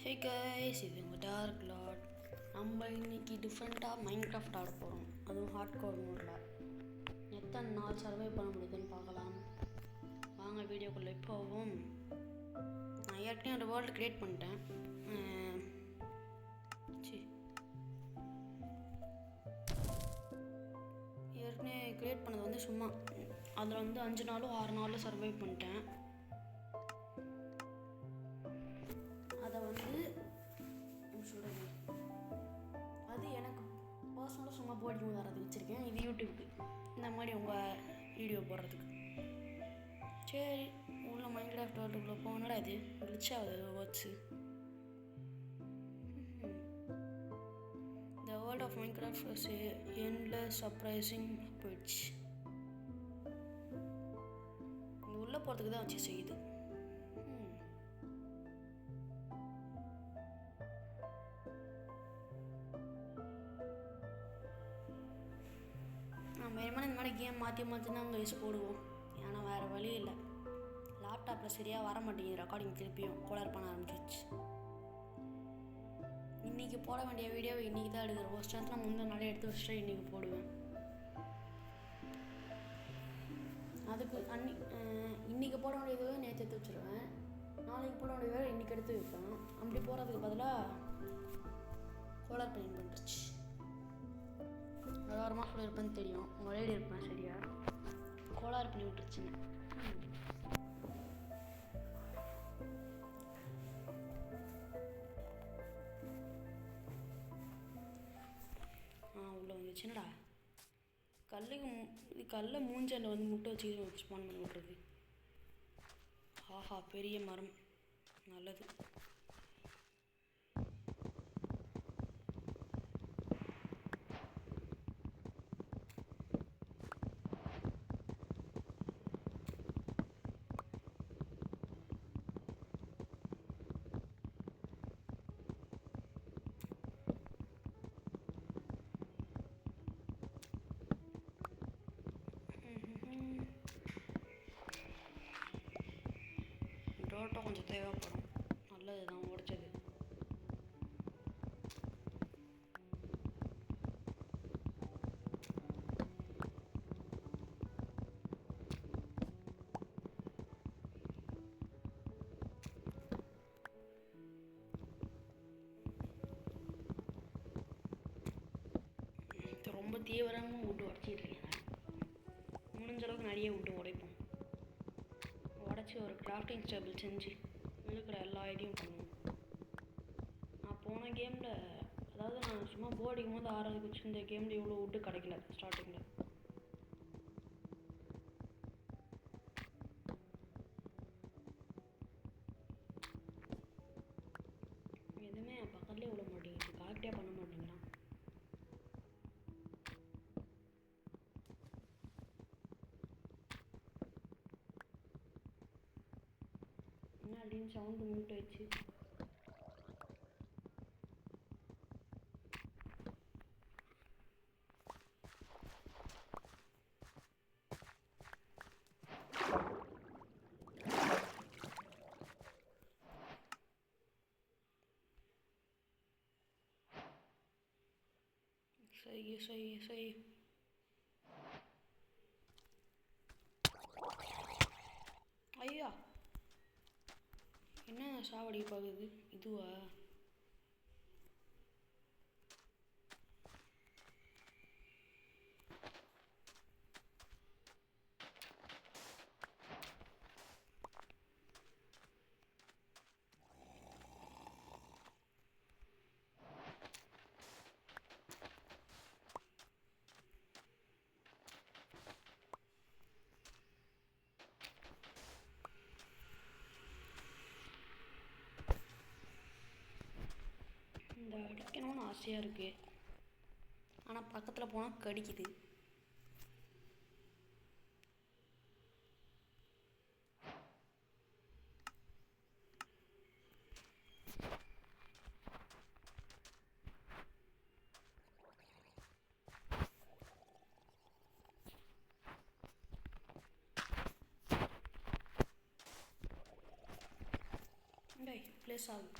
Hey guys, இது உங்கள் dark Lord. நம்ம இன்னைக்கு டிஃப்ரெண்ட்டாக மைண்ட் கிராஃப்ட் ஆட போகிறோம், அதுவும் ஹார்ட் கோர் மோடில். எத்தனை நாள் சர்வை பண்ண முடியுதுன்னு பார்க்கலாம். வாங்க வீடியோக்குள்ளே போவோம். நான் ஏற்கனவே ஒரு வேர்ல்டு க்ரியேட் பண்ணிட்டேன். ஏற்கனவே க்ரியேட் பண்ணது வந்து சும்மா அதில் வந்து 5 நாளோ 6 நாளோ சர்வை பண்ணிட்டேன். அதை வந்து சொல்கிறேன், அது எனக்கு பர்சனலாக சும்மா போர்டிங் வரது வச்சுருக்கேன். இது யூடியூப்க்கு இந்த மாதிரி உங்கள் வீடியோ போடுறதுக்கு. சரி, உள்ள மைண்ட் கிராஃப்ட் வேர்ல்டுக்குள்ளே போனடா. இது ரிச் ஆகுது watch. The world of Minecraft was endless surprising போயிடுச்சு. இங்கே உள்ளே போகிறதுக்கு தான் வச்சு செய்யுது. நம்ம வேணுமான இந்த மாதிரி கேம் மாற்றி தான் அங்கே யூஸ் போடுவோம். ஏன்னா வேறு வழி இல்லை. லேப்டாப்பில் சரியாக வர மாட்டேங்குது ரெக்கார்டிங், திருப்பியும் கோளாறு பண்ண ஆரம்பிச்சிச்சு. இன்றைக்கி போட வேண்டிய வீடியோவை இன்றைக்கி தான் எடுக்கிறேன். ஒரு ஸ்டாண்டில் முந்தின நாளே எடுத்து வச்சுட்டு இன்றைக்கி போடுவேன். அதுக்கு இன்றைக்கி போட வேண்டியது நேற்று எடுத்து வச்சுருவேன். நாளைக்கு போட வேண்டியது இன்றைக்கி எடுத்து வைப்பேன். அப்படி போகிறதுக்கு பதிலாக கோளாறு பண்ணிடுச்சு. வாரமாக கூட இருப்பேன்னு தெரியும், முறையீடு இருப்பேன் சரியா, கோளாறு பண்ணி விட்டுருச்சுங்க. உள்ளே வந்துச்சுன்னடா. கல்லை மூஞ்சல் வந்து முட்டை வச்சு ஸ்பான் பண்ணி விட்றது. ஆஹா, பெரிய மரம், நல்லது. ரோட்டம் கொஞ்சம் தேவைப்படும், நல்லது தான் உடைச்சது. ரொம்ப தீவிரமாக விட்டு உடச்சிட்டு இருக்கேன். முடிஞ்ச அளவுக்கு நிறைய விட்டு உடைப்போம். உடச்சி ஒரு கிராஃப்டிங் டேபிள் செஞ்சு இருக்கிற எல்லா ஐடியும் பண்ணுவோம். நான் போன கேமில், அதாவது நான் சும்மா போர்டிங் போது ஆறதுக்கு வச்சு இந்த கேமில் இவ்வளோ விட்டு கிடைக்கல ஸ்டார்டிங்கில். எதுவுமே பக்கத்துலேயே விட மாட்டேங்குது, காக்டியாக பண்ண மாட்டேங்கிறான். என்ன அப்படின்னு சவுண்டு மியூட் ஆயிடுச்சு. சரி ஐயா, என்ன சாவடி பார்க்குது இதுவா? இந்த அடிக்கணும்னு ஆசையாக இருக்குது, ஆனால் பக்கத்தில் போனால் கடிக்குது. டேய் ப்ளேஸ் ஆகும்.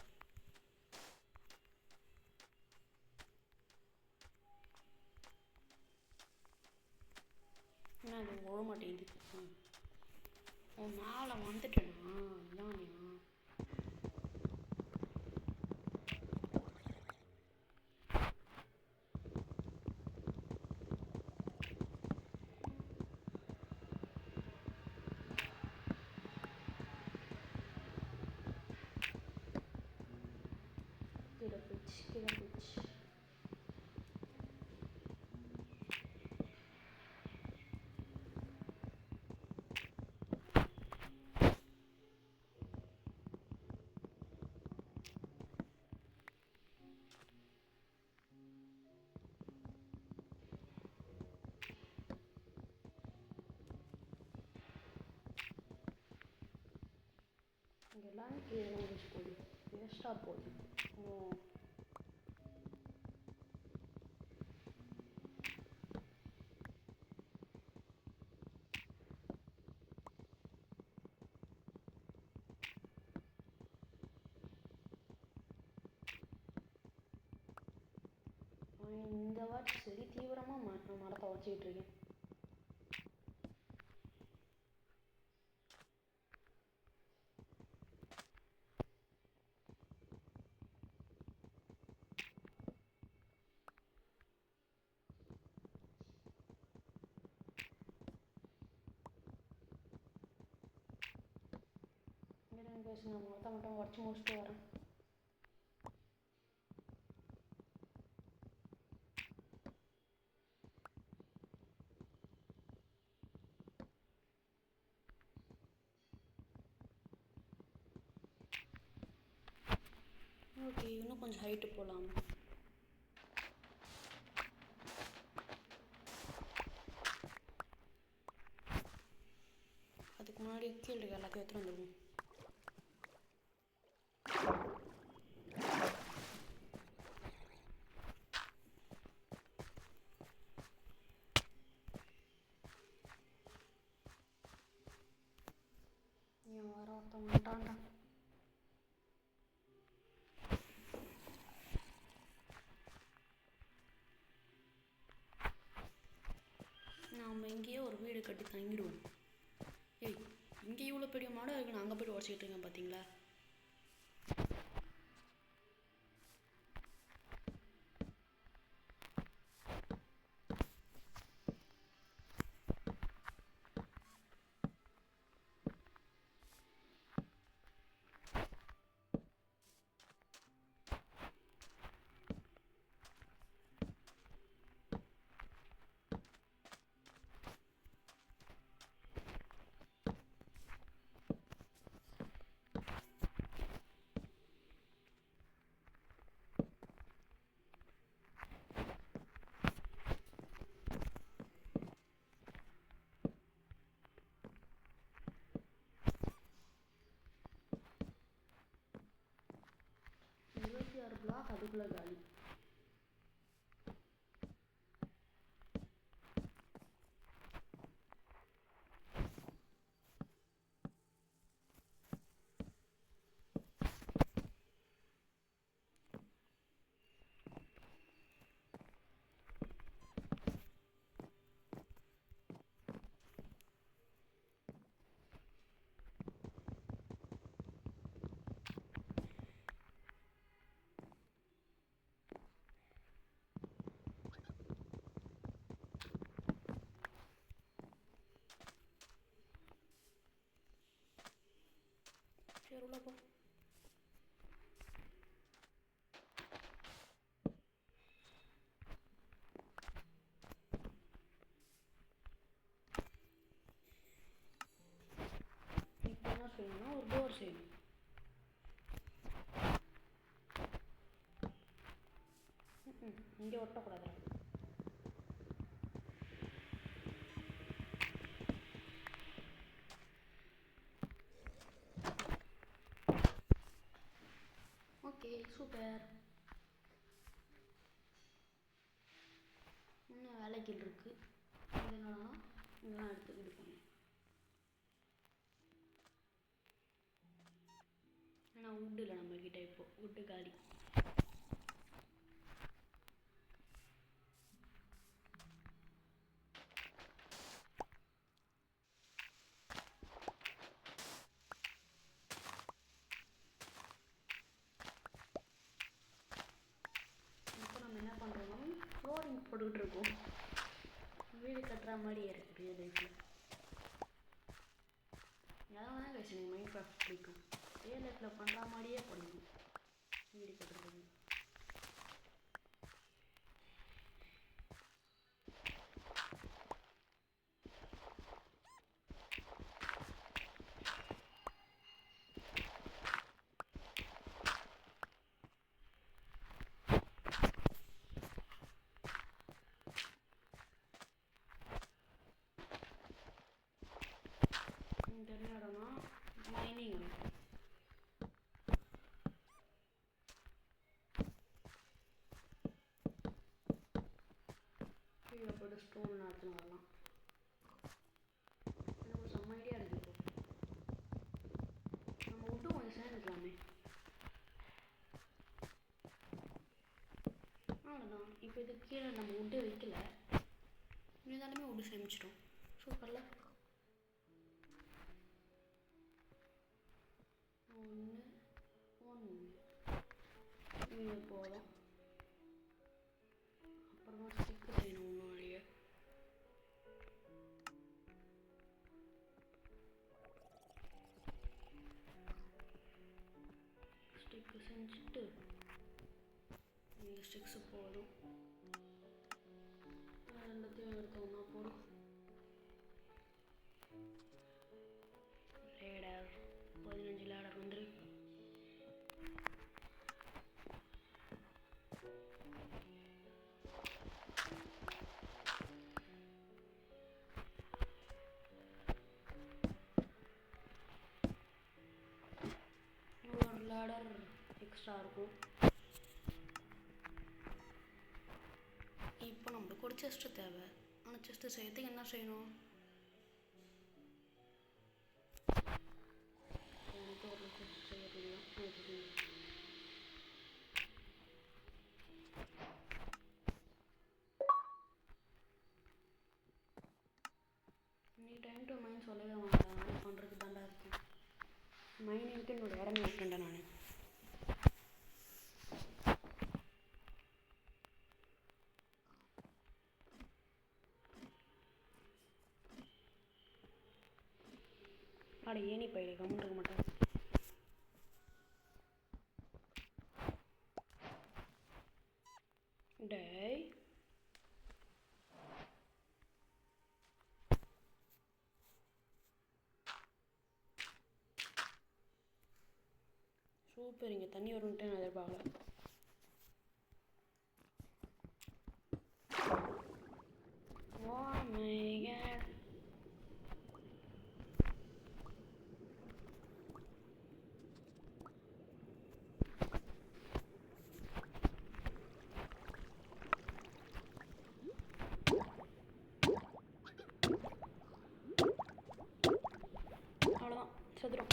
கீழே போயிடுச்சு. இங்கெல்லாம் கீழே வந்துச்சு போகுது, வேஸ்ட்டாக போகுது. இந்த வாட்டி சரி தீவிரமாக மரத்தை வச்சுக்கிட்டு இருக்கேன். நான் மரத்தை மட்டும் உடச்சி முடிச்சுட்டு வரேன். ஓகே, இன்னும் கொஞ்சம் ஹைட்டு போகலாம். அதுக்கு முன்னாடி கீழே இருக்க எல்லாத்தையும் எடுத்துகிட்டு வந்துடுவோம். வர ஒருத்தன் வந்துட்டான்டா. நாம் இங்கேயே ஒரு வீடு கட்டி தங்கிடுவோம். ஏய், இங்கே இவ்வளோ பெரிய மாடம் இருக்கு, நான் அங்கே போய்ட்டு உடச்சிக்கிட்டு இருக்கேன் பார்த்தீங்களா? பிளாக் அதுக்குள்ள காலி. சரி உள்ள போ. இப்போ என்ன செய்யணும்னா ஒரு டோர் செய்யணும். இங்கே ஒட்டக்கூடாது. Okay, super. இன்னும் வேலைகள் இருக்கு. என்னன்னா இதெல்லாம் எடுத்துக்கிட்டு போகணும். ஆனால் உட்டு இல்லை நம்மக்கிட்ட, இப்போ உட்டு காலி. ஃப்ளோரிங் போட்டுக்கிட்டு இருக்கோம். வீடு கட்டுற மாதிரியே இருக்குது ரியல் லைஃப்பில். எதாவது எனக்கு மைண்ட் கிராஃப்ட் பிடிக்கும். ரியல் லைஃப்பில் பண்ணுற மாதிரியே பிடிக்கும் வீடு கட்டுறது. ஸ்டோன் எடுத்துன்னு வரலாம். எனக்கு ஒரு செம்ம ஐடியா இருக்குது. இப்போ நம்ம விட்டு கொஞ்சம் சேர்ந்துக்கலாமே. அவ்வளோதான். இப்போ இது கீழே நம்ம விட்டு வைக்கல, இருந்தாலுமே விட்டு சேமிச்சிட்டோம். சூப்பர்ல. 1 1 இது போதும். அப்புறமா ஸ்டிக்கு செய்யணும். இன்னும் நிறைய ஸ்டிக்கு செஞ்சுட்டு இந்த ஸ்டிக்ஸு போதும். ரெண்டுத்தையும் எடுத்தோம்னா போதும். லேடர் 15 லேடர் வந்துரு. ஒரு லேடர் எக்ஸ்ட்ரா இருக்கும். இப்போ நம்மளுக்கு ஒரு செஸ்ட்டு தேவை. ஆனால் செஸ்ட்டு செய்யறதுக்கு என்ன செய்யணும்? எனக்கு ஒரு செஸ்ட் செய்ய தெரியும். நீ டைம் டு மைன் சொல்லவே வேண்டாம். நான் பண்ணுறதுக்கு தாண்டா இருக்கேன். மைனிங்க்கு என்னோட இடமே விட்டுண்டேன் நான். அட ஏனி பயில கம்முன்னு இருக்க மாட்டேன். டேய் சூப்பர். இங்கே தண்ணி வரும்ன்ட்டு நான் எதிர்பார்க்கல. அவ்வளோதான், செத்துடும்.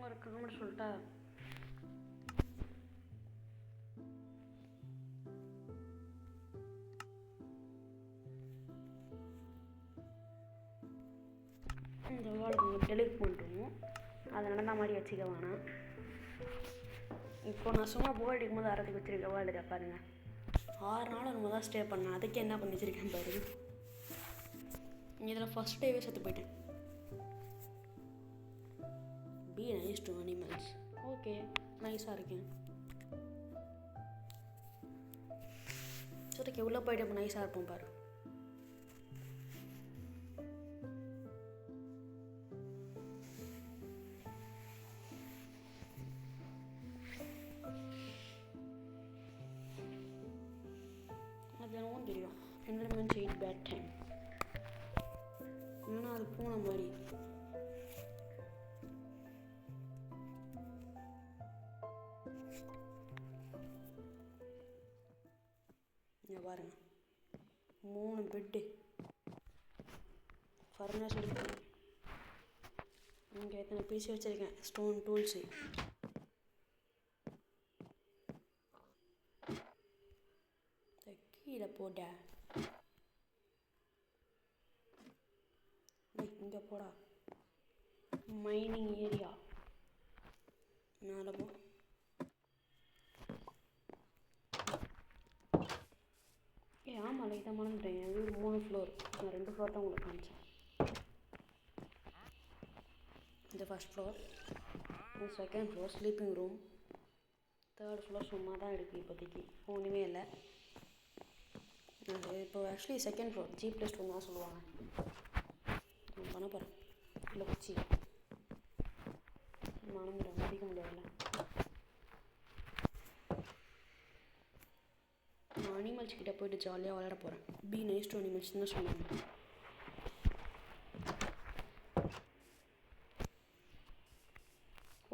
ஒரு காமெடி சொல்லிட்டா, இந்த வேர்ல்டு டெலிட் பண்ணிட்டோம். அதை நடந்த மாதிரி வச்சுக்க வேணாம். இப்போ நான் சும்மா போர் அடிக்கும் போது ஆரத்துக்கு வச்சுருக்கேன் வேர்ல்டு. பாருங்கள், 6 நாள் நம்ம தான் ஸ்டே பண்ணேன். அதுக்கு என்ன பண்ணி வச்சுருக்கேன் பாருங்க. இதில் ஃபஸ்ட் டேவே செத்து போயிட்டேன். Be nice to animals. Okay, நைஸாக இருக்கேன். சரிக்கு எவ்வளோ போயிட்டு இப்போ நைஸாக இருப்போம் பாரு. அதெல்லாம் தெரியும். என்விரான்மெண்ட் எயிட் பேட் டைம். ஏன்னா அது பூனை மாதிரி. இங்கே பாருங்க, 3 பெட்டு ஃபர்னஸ் இருக்குது. இங்கே எத்தனை பீஸ் வச்சுருக்கேன் ஸ்டோன் டூல்ஸு. கீழே போட இங்கே போடா. மைனிங் ஏரியா மேலே போ. ஆமாம், இதை மறந்துட்டேன். என் வீடு 3 ஃப்ளோர். நான் 2 ஃப்ளோர் தான் உங்களுக்கு காமிச்சேன். இது ஃபஸ்ட் ஃப்ளோர், இது second floor sleeping room, third floor சும்மா தான் இருக்குது இப்போதைக்கு, ஒன்றுமே இல்லை. அது இப்போ ஆக்சுவலி செகண்ட் ஃப்ளோர் G+2 தான் சொல்லுவாங்க. நான் பண்ண போகிறேன். இல்லை குச்சி மறந்துடும், மதிக்க முடியாதுல்ல. நான் அனிமல்ஸ் கிட்டே போய்ட்டு ஜாலியாக விளையாட போகிறேன். பி நைஸ் டு அனிமல்ஸ் தான் சொல்லுவாங்க.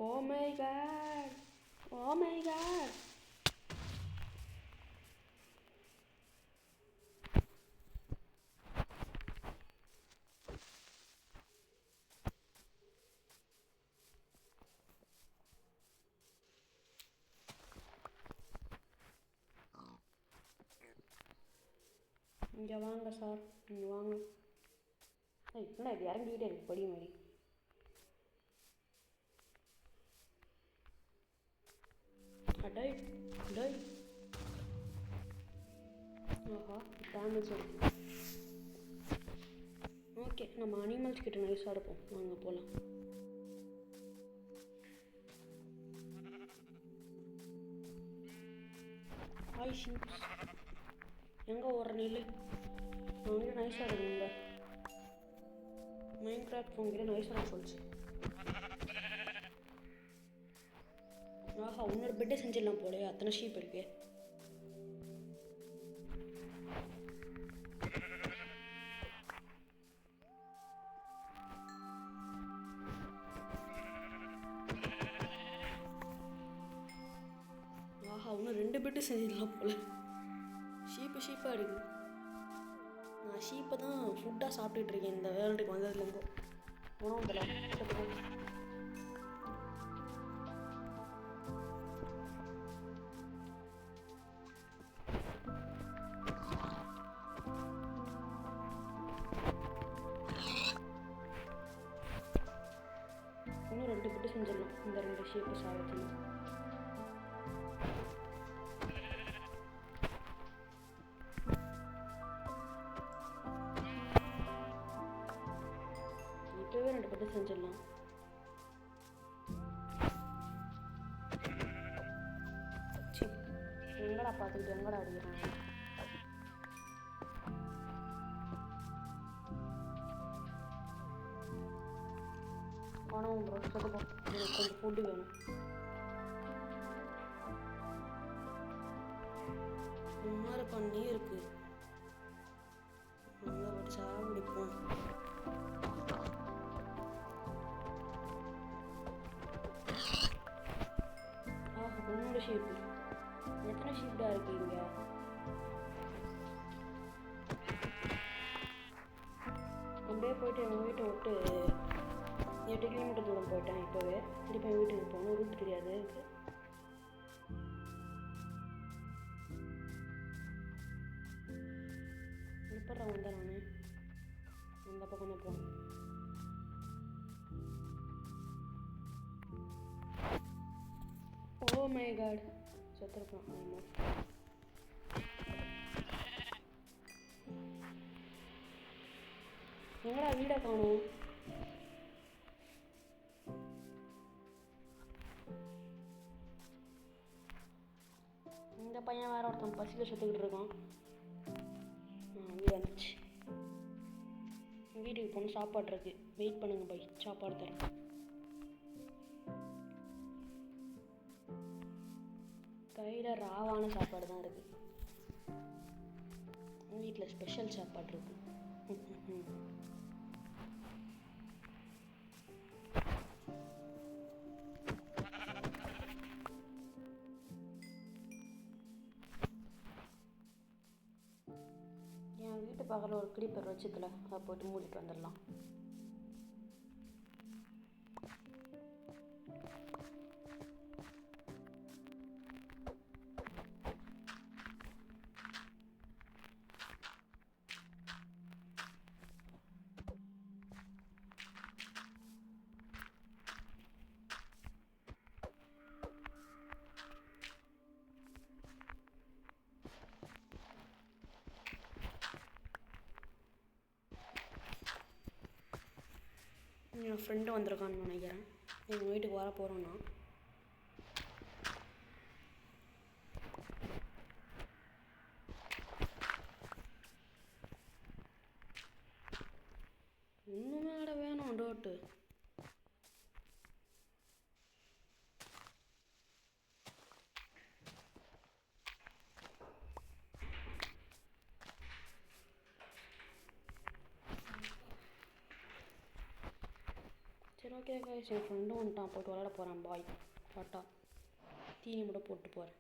Oh my God, oh my God. இங்கே வாங்க சார், இங்கே வாங்க. என்ன இது இறங்கிக்கிட்டே இருக்கு படி மாதிரி. அடை டை. ஆஹா டேமேஜ் ஆகிடுது. ஓகே, நம்ம அனிமல்ஸ் கிட்ட நைஸாக இருப்போம். வாங்க போகலாம். ஹாய் ஷீப்ஸ், எங்கே ஓடுற நில்லு. நான் வந்து நைஸாக இருக்குங்க. மைண்ட் கிராஃப்ட் உங்ககிட்ட நைஸாக சொல்லிச்சு. ஆஹா, இன்னொரு பெட்டே செஞ்சிடலாம் போலே, அத்தனை ஷீப் இருக்கு. ஆஹா, இன்னும் 2 பெட்டு செஞ்சிடலாம் போல. ஷீப்பாக இருக்குது. நான் ஷீப்பை தான் ஃபுட்டாக சாப்பிட்டுட்டு இருக்கேன் இந்த வேர்ல்டுக்கு வந்ததுலேருந்து. உணவு தலை இன்னும் 2 பெட்டு செஞ்சிடலாம் இந்த 2 ஷீப்பை சாப்பிடணும். இப்போவே 2 பெட்டு செஞ்சிடலாம். எங்கடா பார்த்துக்கிட்டு எங்கடா அடிக்கிறாங்க. ஆனால் ப்ரோ சொல்லுப்பா, எனக்கு கொஞ்சம் ஃபுட்டு வேணும். முன்னாடி பண்ணி இருக்கு, அங்கே போட்டு சாப்பிடிப்போம். இன்னொரு ஷீப்பு. எத்தனை ஷீப்டா இருக்கு இங்க? அப்படியே போயிட்டு எங்கள் வீட்டை விட்டு 8 கிலோமீட்டர் தூரம் போயிட்டேன். இப்போவே திருப்பி என் வீட்டுக்கு போகணும். ரூட் தெரியாது எனக்கு. எப்படா வந்தேன் நான்? அந்த பக்கம் தான் போகணும். ஓ மை காட், செத்துருப்பான். ஆமாம், எங்கடா வீடை காணும்? இந்த பையன் வேற ஒருத்தன் பசியில் சுற்றிக்கிட்டு இருக்கான். வீடு வந்துச்சு. வீட்டுக்கு போகணும். சாப்பாடு இருக்கு, வெயிட் பண்ணுங்க பை, சாப்பாடு தரேன். கையில் ராவான சாப்பாடு தான் இருக்குது. வீட்டில் ஸ்பெஷல் சாப்பாடு இருக்குது. என் வீட்டு பக்கத்தில் ஒரு கிளிப்பர் வச்சுக்கல, அதை போட்டு மூடிட்டு வந்துடலாம். என் ஃப்ரெண்டு வந்திருக்கான்னு நினைக்கிறேன். எங்கள் வீட்டுக்கு வர போகிறோன்னா இன்னுமே அட வேணும் டோட்டு. சரி ஓகே கைஸ், என் ஃப்ரெண்டும் வந்துட்டான். போட்டு விளையாட போகிறான். பாய் டாட்டா. தீனி மட்டும் போட்டு போகிறேன்.